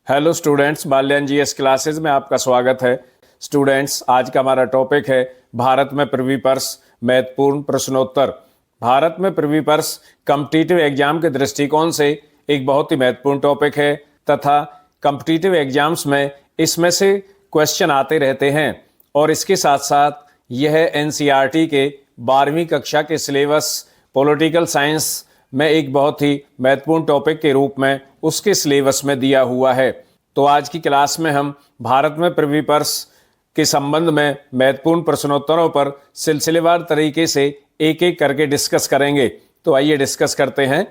Hello students, Balyan GS classes में आपका स्वागत है। स्टूडेंट्स, आज का हमारा टॉपिक है भारत में प्रीवी पर्स महत्वपूर्ण प्रश्नोत्तर। भारत में प्रीवी पर्स कॉम्पिटिटिव एग्जाम के दृष्टिकोण से एक बहुत ही महत्वपूर्ण टॉपिक है तथा कॉम्पिटिटिव एग्जाम्स में इसमें से क्वेश्चन आते रहते हैं और इसके साथ साथ यह एनसीईआरटी के 12वीं कक्षा के सिलेबस पॉलिटिकल साइंस में एक बहुत ही महत्वपूर्ण टॉपिक के रूप में उसके सिलेबस में दिया हुआ है। तो आज की क्लास में हम भारत में प्रीवी पर्स के संबंध में महत्वपूर्ण प्रश्नोत्तरों पर सिलसिलेवार तरीके से एक एक करके डिस्कस करेंगे। तो आइए डिस्कस करते हैं।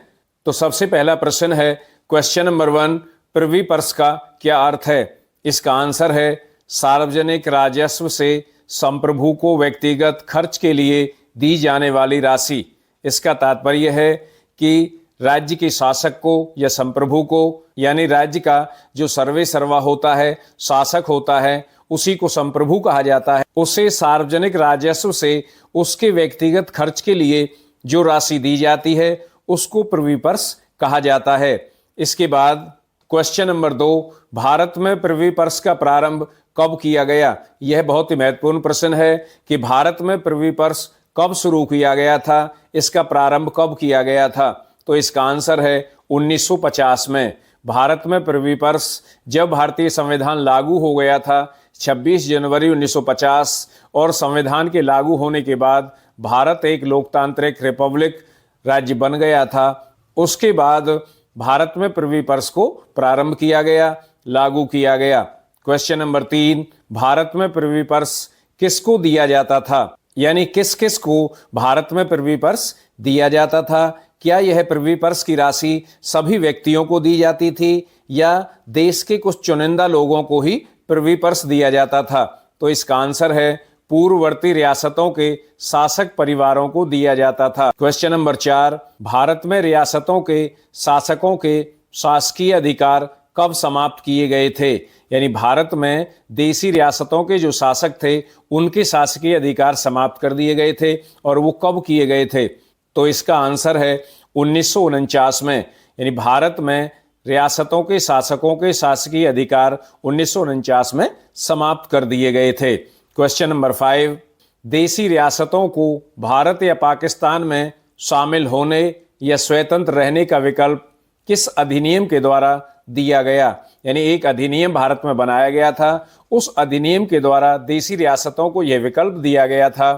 तो सबसे पहला प्रश्न है क्वेश्चन नंबर 1, प्रीवी पर्स का क्या अर्थ है? इसका आंसर है सार्वजनिक राजस्व से संप्रभु को व्यक्तिगत खर्च के लिए दी जाने वाली राशि। इसका तात्पर्य है कि राज्य के शासक को या संप्रभु को, यानी राज्य का जो सर्वे सर्वा होता है, शासक होता है, उसी को संप्रभु कहा जाता है। उसे सार्वजनिक राजस्व से उसके व्यक्तिगत खर्च के लिए जो राशि दी जाती है उसको प्रीवी पर्स कहा जाता है। इसके बाद क्वेश्चन नंबर 2, भारत में प्रीवी पर्स का प्रारंभ कब किया गया? यह बहुत ही महत्वपूर्ण प्रश्न है कि भारत में प्रीवी पर्स कब शुरू किया गया था, इसका प्रारंभ कब किया गया था? तो इसका आंसर है 1950 में। भारत में प्रीवी पर्स जब भारतीय संविधान लागू हो गया था 26 जनवरी 1950 और संविधान के लागू होने के बाद भारत एक लोकतांत्रिक रिपब्लिक राज्य बन गया था। उसके बाद भारत में प्रीवी पर्स को प्रारंभ किया गया, लागू किया गया। क्वेश्चन नंबर 3, भारत में प्रीवी पर्स किसको दिया जाता था? यानी किस किस को भारत में प्रीवी पर्स दिया जाता था? क्या यह प्रीवी पर्स की राशि सभी व्यक्तियों को दी जाती थी या देश के कुछ चुनिंदा लोगों को ही प्रीवी पर्स दिया जाता था? तो इसका आंसर है पूर्ववर्ती रियासतों के शासक परिवारों को दिया जाता था। क्वेश्चन नंबर 4, भारत में रियासतों के शासकों के शासकीय अधिकार कब समाप्त किए गए थे? यानी भारत में देशी रियासतों के जो शासक थे उनके शासकीय अधिकार समाप्त कर दिए गए थे और वो कब किए गए थे? तो इसका आंसर है 1949 में। यानी भारत में रियासतों के शासकों के शासकीय अधिकार 1949 में समाप्त कर दिए गए थे। क्वेश्चन नंबर 5, देशी रियासतों को भारत या पाकिस्तान में शामिल होने या स्वतंत्र रहने का विकल्प किस अधिनियम के द्वारा दिया गया? यानी एक अधिनियम भारत में बनाया गया था, उस अधिनियम के द्वारा देशी रियासतों को यह विकल्प दिया गया था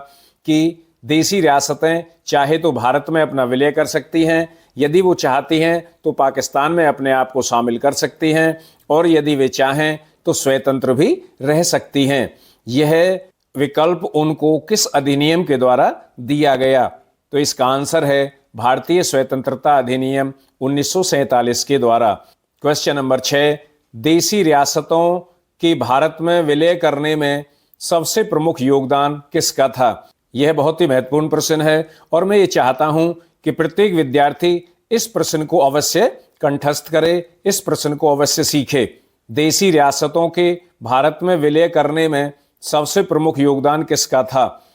कि देशी रियासतें चाहे तो भारत में अपना विलय कर सकती हैं, यदि वो चाहती हैं तो पाकिस्तान में अपने आप को शामिल कर सकती हैं और यदि वे चाहें तो स्वतंत्र भी रह सकती हैं। यह विकल्प उनको किस अधिनियम के द्वारा दिया गया? तो इसका आंसर है भारतीय स्वतंत्रता अधिनियम 1947 के द्वारा। क्वेश्चन नंबर 6, देशी रियासतों के भारत में विलय करने में सबसे प्रमुख योगदान किसका था? यह बहुत ही महत्वपूर्ण प्रश्न है और मैं ये चाहता हूं कि प्रत्येक विद्यार्थी इस प्रश्न को अवश्य कंठस्थ करे, इस प्रश्न को अवश्य सीखे। देशी रियासतों के भारत में विलय करने में सबसे प्रमुख योगदान किसका था?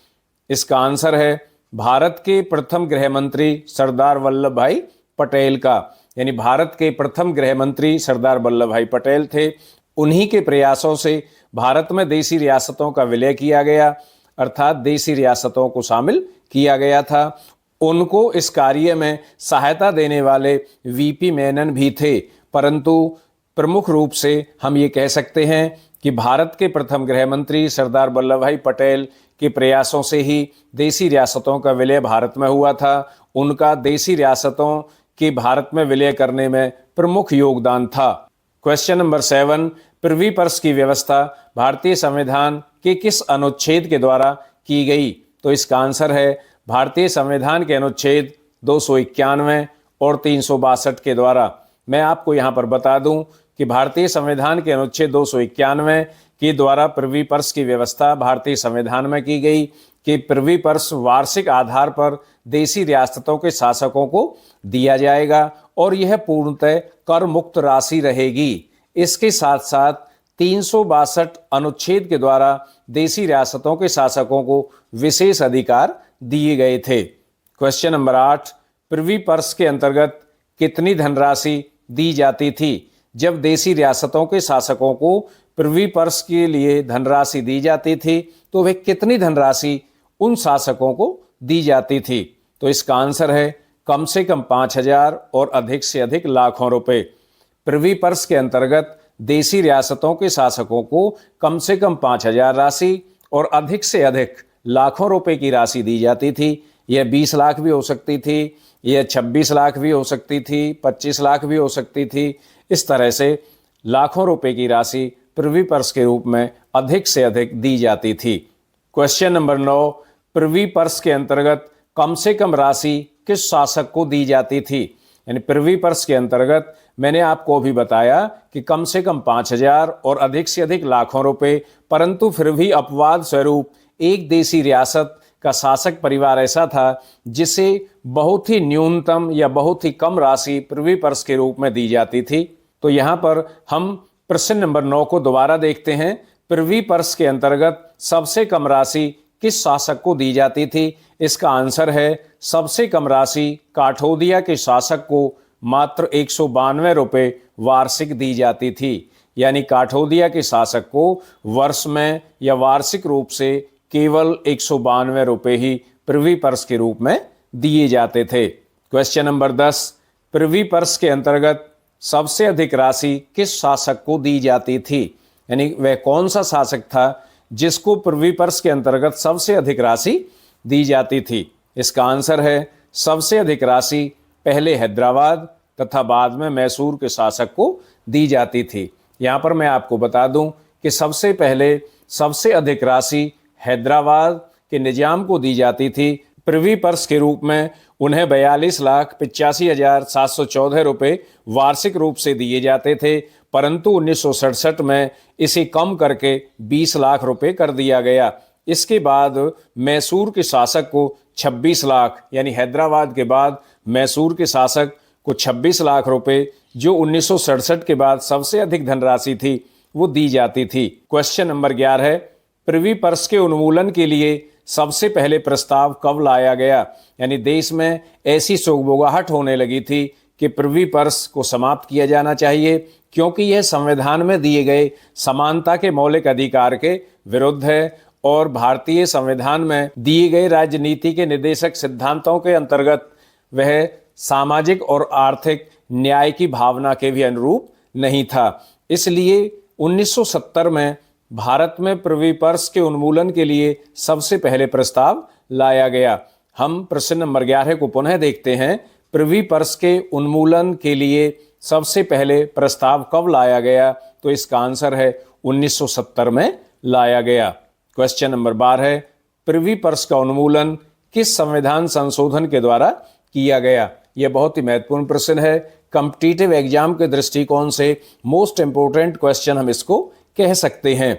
इसका आंसर है भारत के प्रथम गृह मंत्री सरदार वल्लभ भाई पटेल का। यानी भारत के प्रथम गृह मंत्री सरदार वल्लभ भाई पटेल थे। उन्हीं के प्रयासों से भारत में देशी रियासतों का विलय किया गया, अर्थात देशी रियासतों को शामिल किया गया था। उनको इस कार्य में सहायता देने वाले वीपी मेनन भी थे, परंतु प्रमुख रूप से हम ये कह सकते हैं कि भारत के प्रथम गृह मंत्री सरदार वल्लभ भाई पटेल के प्रयासों से ही देशी रियासतों का विलय भारत में हुआ था। उनका देशी रियासतों के भारत में विलय करने में प्रमुख योगदान था। क्वेश्चन नंबर 7, प्रीवी पर्स की व्यवस्था भारतीय संविधान के किस अनुच्छेद के द्वारा की गई? तो इसका आंसर है भारतीय संविधान के अनुच्छेद 291 और 362 के द्वारा। मैं आपको यहाँ पर बता दूं कि भारतीय संविधान के अनुच्छेद 291 के द्वारा प्रीवी पर्स की व्यवस्था भारतीय संविधान में की गई कि प्रीवी पर्स वार्षिक आधार पर देशी रियासतों के शासकों को दिया जाएगा और यह पूर्णतः कर मुक्त राशि रहेगी। इसके साथ साथ 362 अनुच्छेद के द्वारा देशी रियासतों के शासकों को विशेष अधिकार दिए गए थे। क्वेश्चन नंबर 8, प्रीवी पर्स के अंतर्गत कितनी धनराशि दी जाती थी? जब देसी रियासतों के शासकों को प्रिवी पर्स के लिए धनराशि दी जाती थी तो वह कितनी धनराशि उन शासकों को दी जाती थी? तो इसका आंसर है कम से कम 5,000 और अधिक से अधिक लाखों रुपए। प्रिवी पर्स के अंतर्गत देसी रियासतों के शासकों को कम से कम 5,000 राशि और अधिक से अधिक लाखों रुपए की राशि दी जाती थी। यह 20 लाख भी हो सकती थी, यह 26 लाख भी हो सकती थी, 25 लाख भी हो सकती थी। इस तरह से लाखों रुपए की राशि प्रिवी पर्स के रूप में अधिक से अधिक दी जाती थी। क्वेश्चन नंबर 9, प्रिवी पर्स के अंतर्गत कम से कम राशि किस शासक को दी जाती थी? यानी प्रिवी पर्स के अंतर्गत मैंने आपको भी बताया कि कम से कम 5,000 और अधिक से अधिक लाखों रुपए, परंतु फिर भी अपवाद स्वरूप एक देसी रियासत का शासक परिवार ऐसा था जिसे बहुत ही न्यूनतम या बहुत ही कम राशि प्रिवी पर्स के रूप में दी जाती थी। तो यहाँ पर हम प्रश्न नंबर 9 को दोबारा देखते हैं। प्रिवी पर्स के अंतर्गत सबसे कम राशि किस शासक को दी जाती थी? इसका आंसर है सबसे कम राशि काठोदिया के शासक को मात्र 192 रुपये वार्षिक दी जाती थी। यानी काठोदिया के शासक को वर्ष में या वार्षिक रूप से केवल 192 रुपये ही प्रिवी पर्स के रूप में दिए जाते थे। क्वेश्चन नंबर 10, प्रिवी पर्स के अंतर्गत सबसे अधिक राशि किस शासक को दी जाती थी? यानी वह कौन सा शासक था जिसको प्रिवी पर्स के अंतर्गत सबसे अधिक राशि दी जाती थी? इसका आंसर है सबसे अधिक राशि पहले हैदराबाद तथा बाद में मैसूर के शासक को दी जाती थी। यहाँ पर मैं आपको बता दूं कि सबसे पहले सबसे अधिक राशि हैदराबाद के निजाम को दी जाती थी। प्रिवी पर्स के रूप में उन्हें 42,85,714 रुपये वार्षिक रूप से दिए जाते थे, परंतु 1967 में इसे कम करके 20 लाख रुपए कर दिया गया। इसके बाद मैसूर के शासक को 26 लाख, यानी हैदराबाद के बाद मैसूर के शासक को 26 लाख रुपए, जो 1967 के बाद सबसे अधिक धनराशि थी, वो दी जाती थी। क्वेश्चन नंबर 11 है, प्रिवी पर्स के उन्मूलन के लिए सबसे पहले प्रस्ताव कब लाया गया? यानी देश में ऐसी सोगबोगाहट होने लगी थी कि प्रिवी पर्स को समाप्त किया जाना चाहिए, क्योंकि यह संविधान में दिए गए समानता के मौलिक अधिकार के विरुद्ध है और भारतीय संविधान में दिए गए राजनीति के निर्देशक सिद्धांतों के अंतर्गत वह सामाजिक और आर्थिक न्याय की भावना के भी अनुरूप नहीं था। इसलिए 1970 में भारत में प्रिवी पर्स के उन्मूलन के लिए सबसे पहले प्रस्ताव लाया गया। हम प्रश्न नंबर 11 को पुनः देखते हैं। प्रिवी पर्स के उन्मूलन के लिए सबसे पहले प्रस्ताव कब लाया गया? तो इसका आंसर है 1970 में लाया गया। क्वेश्चन नंबर 12, प्रिवी पर्स का उन्मूलन किस संविधान संशोधन के द्वारा किया गया? यह बहुत ही महत्वपूर्ण प्रश्न है। कॉम्पिटिटिव एग्जाम के दृष्टिकोण से मोस्ट इंपोर्टेंट क्वेश्चन हम इसको कह सकते हैं।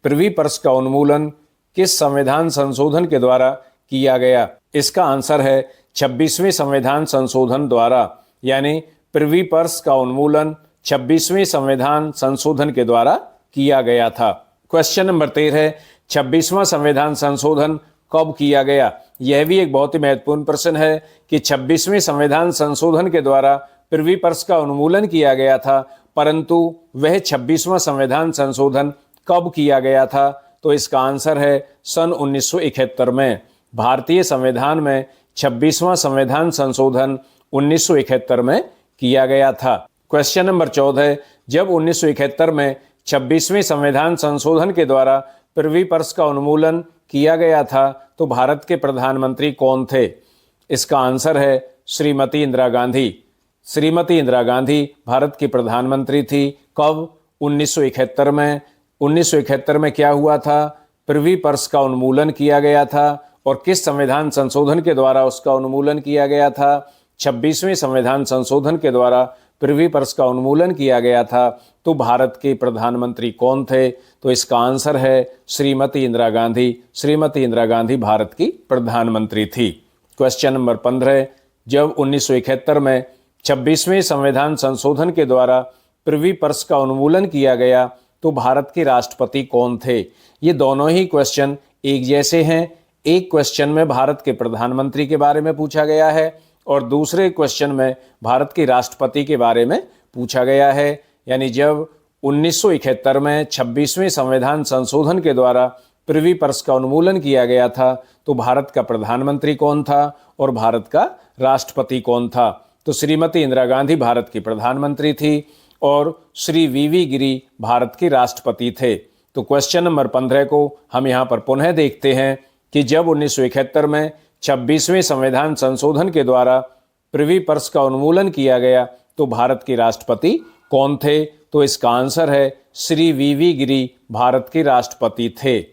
प्रिवी पर्स का उन्मूलन किस संविधान संशोधन के द्वारा किया गया? इसका आंसर है 26वें संविधान संशोधन द्वारा। यानी प्रिवी पर्स का उन्मूलन 26वें संविधान संशोधन के द्वारा किया गया था। क्वेश्चन नंबर 13, 26वां संविधान संशोधन कब किया गया? यह भी एक बहुत ही महत्वपूर्ण प्रश्न है कि 26वें संविधान संशोधन के द्वारा प्रिवी पर्स का उन्मूलन किया गया था, परंतु वह 26वां संविधान संशोधन कब किया गया था? तो इसका आंसर है सन 1971 में। भारतीय संविधान में 26वां संविधान संशोधन 1971 में किया गया था। क्वेश्चन नंबर 14, जब 1971 में 26वें संविधान संशोधन के द्वारा प्रिवी पर्स का उन्मूलन किया गया था तो भारत के प्रधानमंत्री कौन थे? इसका आंसर है श्रीमती इंदिरा गांधी। श्रीमती इंदिरा गांधी भारत की प्रधानमंत्री थी। कब? 1971 में। 1971 में क्या हुआ था? प्रिवी पर्स का उन्मूलन किया गया था। और किस संविधान संशोधन के द्वारा उसका उन्मूलन किया गया था? 26वें संविधान संशोधन के द्वारा प्रिवी पर्स का उन्मूलन किया गया था। तो भारत के प्रधानमंत्री कौन थे? तो इसका आंसर है श्रीमती इंदिरा गांधी। श्रीमती इंदिरा गांधी भारत की प्रधानमंत्री थी। क्वेश्चन नंबर 15, जब 1971 में 26वें संविधान संशोधन के द्वारा प्रिवी पर्स का उन्मूलन किया गया तो भारत के राष्ट्रपति कौन थे? ये दोनों ही क्वेश्चन एक जैसे हैं। एक क्वेश्चन में भारत के प्रधानमंत्री के बारे में पूछा गया है और दूसरे क्वेश्चन में भारत के राष्ट्रपति के बारे में पूछा गया है। यानी जब 1971 में 26वें संविधान संशोधन के द्वारा प्रिवी पर्स का उन्मूलन किया गया था, तो भारत का प्रधानमंत्री कौन था और भारत का राष्ट्रपति कौन था? तो श्रीमती इंदिरा गांधी भारत की प्रधानमंत्री थी और श्री वीवी गिरी भारत के राष्ट्रपति थे। तो क्वेश्चन नंबर 15 को हम यहाँ पर पुनः देखते हैं कि जब 1971 में 26वें संविधान संशोधन के द्वारा प्रिवी पर्स का उन्मूलन किया गया तो भारत के राष्ट्रपति कौन थे? तो इसका आंसर है श्री वीवी गिरी भारत के राष्ट्रपति थे।